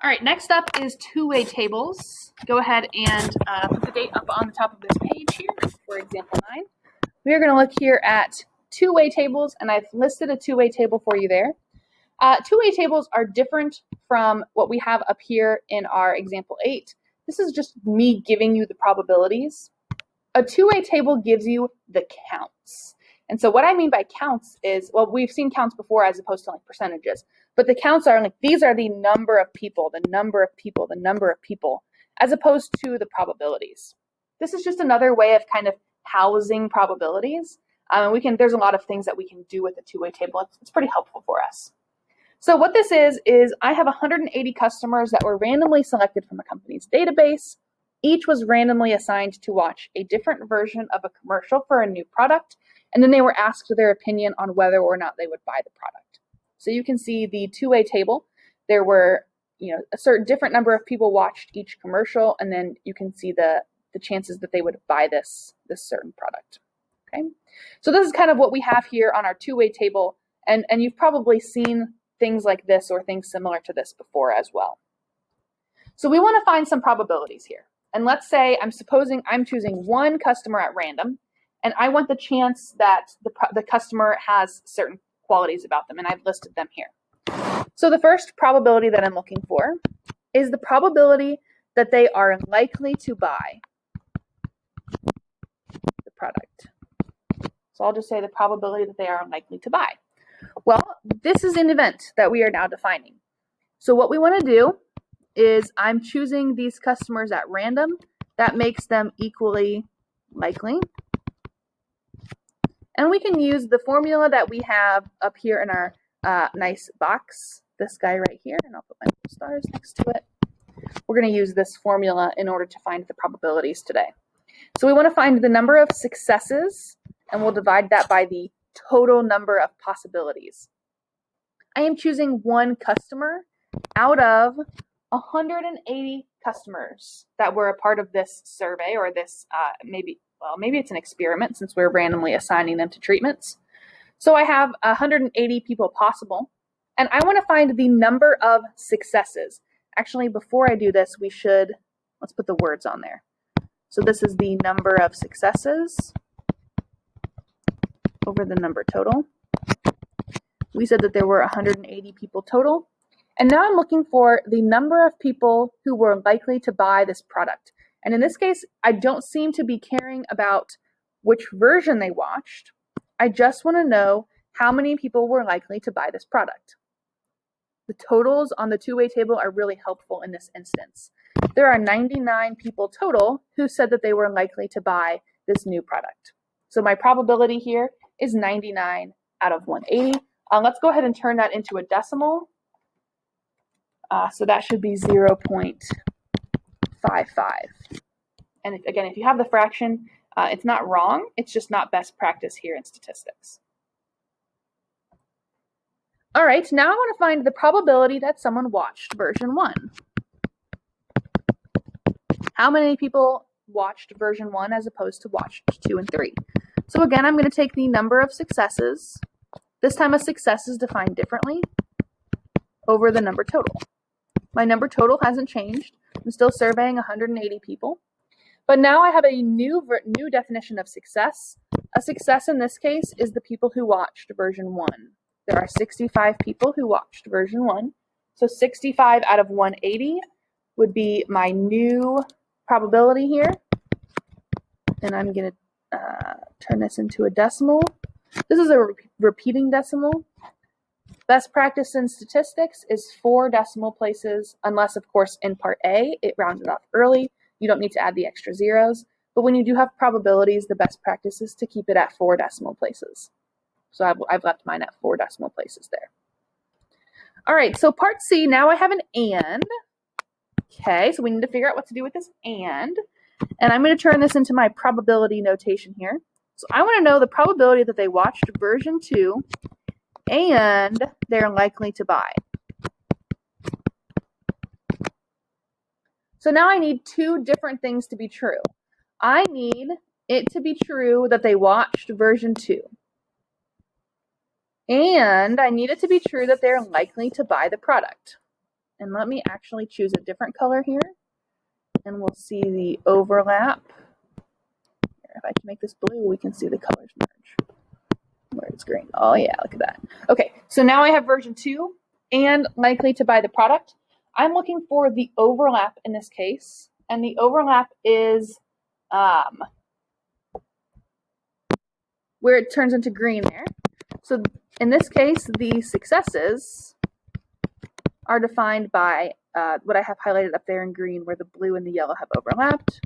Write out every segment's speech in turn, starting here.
All right, next up is two-way tables. Go ahead and put the date up on the top of this page here for example 9. We are going to look here at two-way tables, and I've listed a two-way table for you there. Two-way tables are different from what we have up here in our example 8. This is just me giving you the probabilities. A two-way table gives you the counts. And so what I mean by counts is, well, we've seen counts before as opposed to like percentages, but the counts are like, these are the number of people, the number of people, the number of people, as opposed to the probabilities. This is just another way of kind of housing probabilities. There's a lot of things that we can do with a two-way table. It's pretty helpful for us. So what this is I have 180 customers that were randomly selected from a company's database. Each was randomly assigned to watch a different version of a commercial for a new product, and then they were asked their opinion on whether or not they would buy the product. So you can see the two-way table. There were, a certain different number of people watched each commercial, and then you can see the chances that they would buy this certain product. Okay, so this is kind of what we have here on our two-way table, and you've probably seen things like this or things similar to this before as well. So we want to find some probabilities here. And let's say I'm choosing one customer at random, and I want the chance that the customer has certain qualities about them, and I've listed them here. So the first probability that I'm looking for is the probability that they are likely to buy the product. So I'll just say the probability that they are likely to buy. Well, this is an event that we are now defining. So what we want to do is I'm choosing these customers at random. That makes them equally likely. And we can use the formula that we have up here in our nice box, this guy right here, and I'll put my stars next to it. We're going to use this formula in order to find the probabilities today. So we want to find the number of successes, and we'll divide that by the total number of possibilities. I am choosing one customer out of 180 customers that were a part of this survey, or this maybe it's an experiment since we're randomly assigning them to treatments. So I have 180 people possible, and I want to find the number of successes. Actually, before I do this, let's put the words on there. So this is the number of successes over the number total. We said that there were 180 people total. And now I'm looking for the number of people who were likely to buy this product. And in this case, I don't seem to be caring about which version they watched. I just want to know how many people were likely to buy this product. The totals on the two-way table are really helpful in this instance. There are 99 people total who said that they were likely to buy this new product. So my probability here is 99 out of 180. Let's go ahead and turn that into a decimal. So that should be 0.55. And if you have the fraction, it's not wrong. It's just not best practice here in statistics. All right, now I want to find the probability that someone watched version 1. How many people watched version 1 as opposed to watched 2 and 3? So again, I'm going to take the number of successes. This time a success is defined differently over the number total. My number total hasn't changed. I'm still surveying 180 people. But now I have a new definition of success. A success in this case is the people who watched version 1. There are 65 people who watched version 1. So 65 out of 180 would be my new probability here. And I'm going to turn this into a decimal. This is a repeating decimal. Best practice in statistics is 4 decimal places, unless, of course, in part A, it rounded off early. You don't need to add the extra zeros. But when you do have probabilities, the best practice is to keep it at 4 decimal places. So I've left mine at 4 decimal places there. All right, so part C, now I have an and. Okay, so we need to figure out what to do with this and. And I'm going to turn this into my probability notation here. So I want to know the probability that they watched version 2 and they're likely to buy. So now I need 2 different things to be true. I need it to be true that they watched version 2. And I need it to be true that they're likely to buy the product. And let me actually choose a different color here, and we'll see the overlap. If I can make this blue, we can see the colors merge. Where it's green. Oh yeah, look at that. Okay, so now I have version 2 and likely to buy the product. I'm looking for the overlap in this case, and the overlap is where it turns into green there. So in this case, the successes are defined by what I have highlighted up there in green, where the blue and the yellow have overlapped.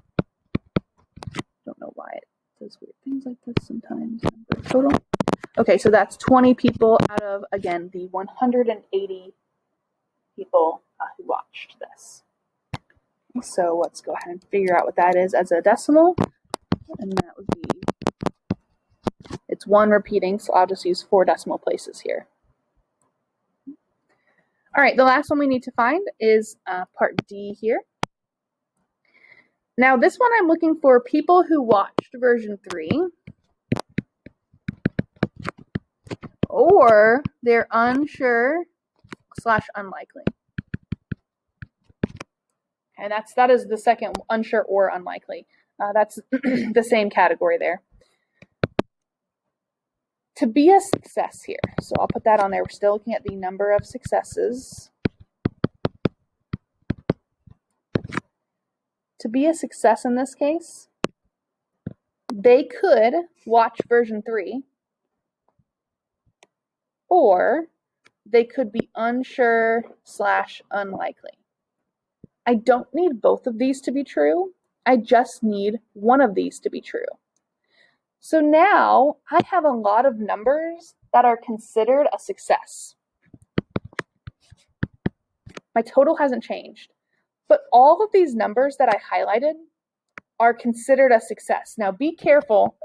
Don't know why it does weird things like this sometimes. Total. Okay, so that's 20 people out of, again, the 180 people who watched this. So let's go ahead and figure out what that is as a decimal. And that would be, it's 1 repeating, so I'll just use 4 decimal places here. All right, the last one we need to find is part D here. Now this one I'm looking for people who watched version 3 or they're unsure / unlikely. And that is the second, unsure or unlikely. That's the same category there. To be a success here, so I'll put that on there. We're still looking at the number of successes. To be a success in this case, they could watch version 3, or they could be unsure / unlikely. I don't need both of these to be true. I just need one of these to be true. So now I have a lot of numbers that are considered a success. My total hasn't changed, but all of these numbers that I highlighted are considered a success. Now be careful.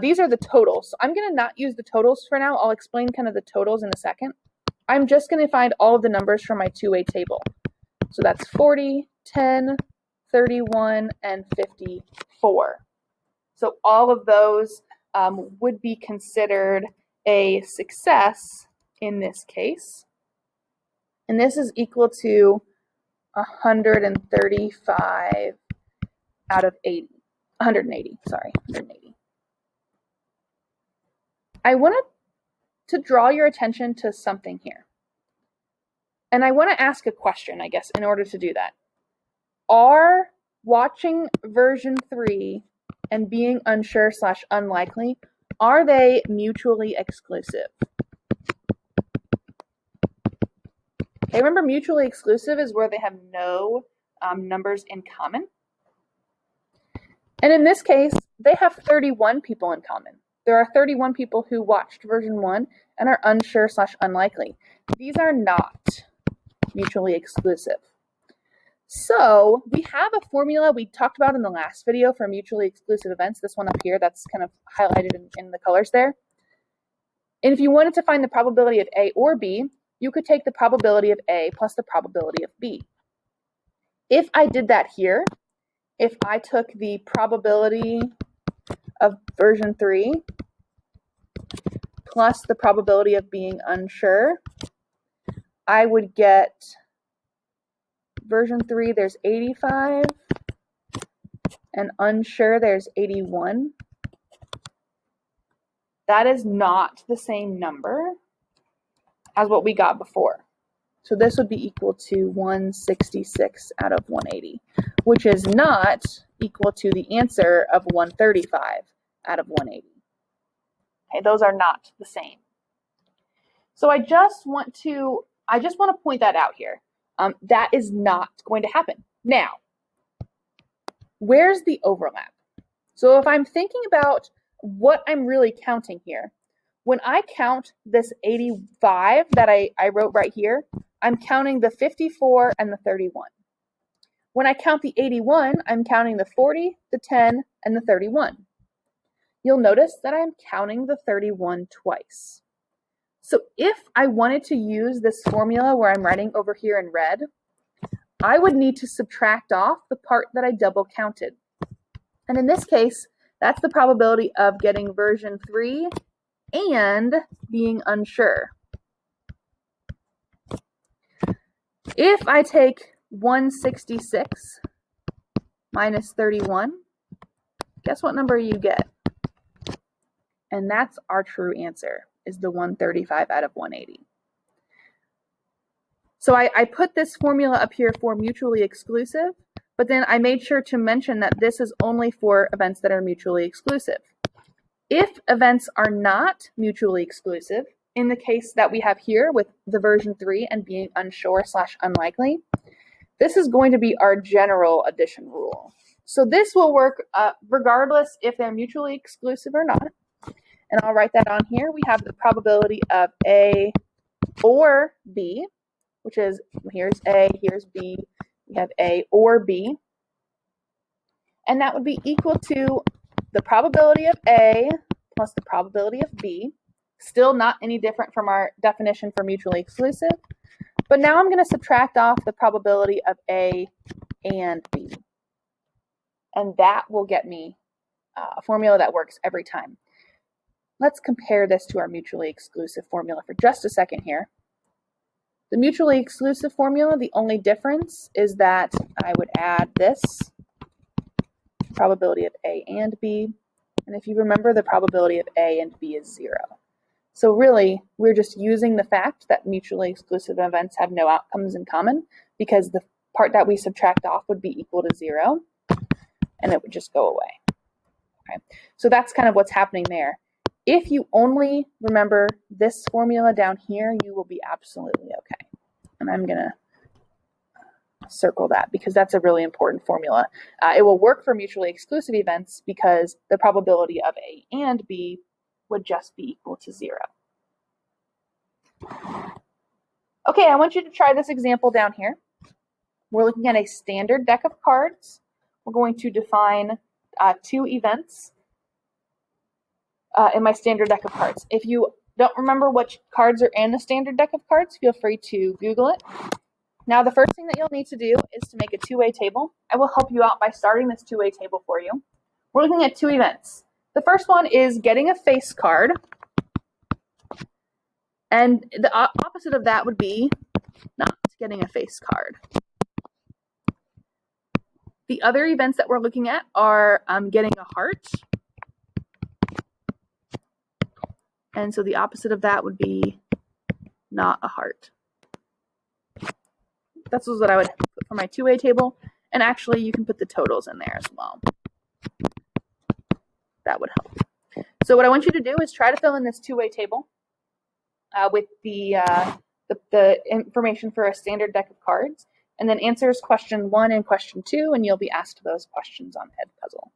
These are the totals. So I'm going to not use the totals for now. I'll explain kind of the totals in a second. I'm just going to find all of the numbers from my two-way table. So that's 40, 10, 31, and 54. So all of those would be considered a success in this case. And this is equal to 135 out of 80. 180, sorry, 180. I wanted to draw your attention to something here. And I want to ask a question, I guess, in order to do that. Are watching version 3 and being unsure / unlikely, are they mutually exclusive? Okay, remember mutually exclusive is where they have no numbers in common. And in this case, they have 31 people in common. There are 31 people who watched version 1 and are unsure / unlikely. These are not mutually exclusive. So we have a formula we talked about in the last video for mutually exclusive events. This one up here that's kind of highlighted in the colors there. And if you wanted to find the probability of A or B, you could take the probability of A plus the probability of B. If I did that here, if I took the probability of version 3 plus the probability of being unsure, I would get version 3, there's 85, and unsure, there's 81. That is not the same number as what we got before. So this would be equal to 166 out of 180, which is not equal to the answer of 135 out of 180. Okay, those are not the same. So I just want to point that out here. That is not going to happen. Now, where's the overlap? So if I'm thinking about what I'm really counting here, when I count this 85 that I wrote right here, I'm counting the 54 and the 31. When I count the 81, I'm counting the 40, the 10, and the 31. You'll notice that I'm counting the 31 twice. So if I wanted to use this formula where I'm writing over here in red, I would need to subtract off the part that I double counted. And in this case, that's the probability of getting version 3 and being unsure. If I take 166 minus 31, guess what number you get? And that's our true answer, is the 135 out of 180. So I put this formula up here for mutually exclusive, but then I made sure to mention that this is only for events that are mutually exclusive. If events are not mutually exclusive, in the case that we have here with the version 3 and being unsure / unlikely, this is going to be our general addition rule. So this will work regardless if they're mutually exclusive or not. And I'll write that on here. We have the probability of A or B, which is, here's A, here's B, we have A or B. And that would be equal to the probability of A plus the probability of B. Still not any different from our definition for mutually exclusive. But now I'm going to subtract off the probability of A and B. And that will get me a formula that works every time. Let's compare this to our mutually exclusive formula for just a second here. The mutually exclusive formula, the only difference is that I would add this probability of A and B. And if you remember, the probability of A and B is 0. So really, we're just using the fact that mutually exclusive events have no outcomes in common, because the part that we subtract off would be equal to 0, and it would just go away. Okay. So that's kind of what's happening there. If you only remember this formula down here, you will be absolutely okay. And I'm going to circle that because that's a really important formula. It will work for mutually exclusive events because the probability of A and B would just be equal to 0. Okay, I want you to try this example down here. We're looking at a standard deck of cards. We're going to define 2 events in my standard deck of cards. If you don't remember which cards are in the standard deck of cards, feel free to Google it. Now, the first thing that you'll need to do is to make a two-way table. I will help you out by starting this two-way table for you. We're looking at 2 events. The first one is getting a face card, and the opposite of that would be not getting a face card. The other events that we're looking at are getting a heart, and so the opposite of that would be not a heart. That's what I would put for my two-way table, and actually you can put the totals in there as well. That would help. So what I want you to do is try to fill in this two-way table with the information for a standard deck of cards, and then answers question 1 and question 2, and you'll be asked those questions on Edpuzzle.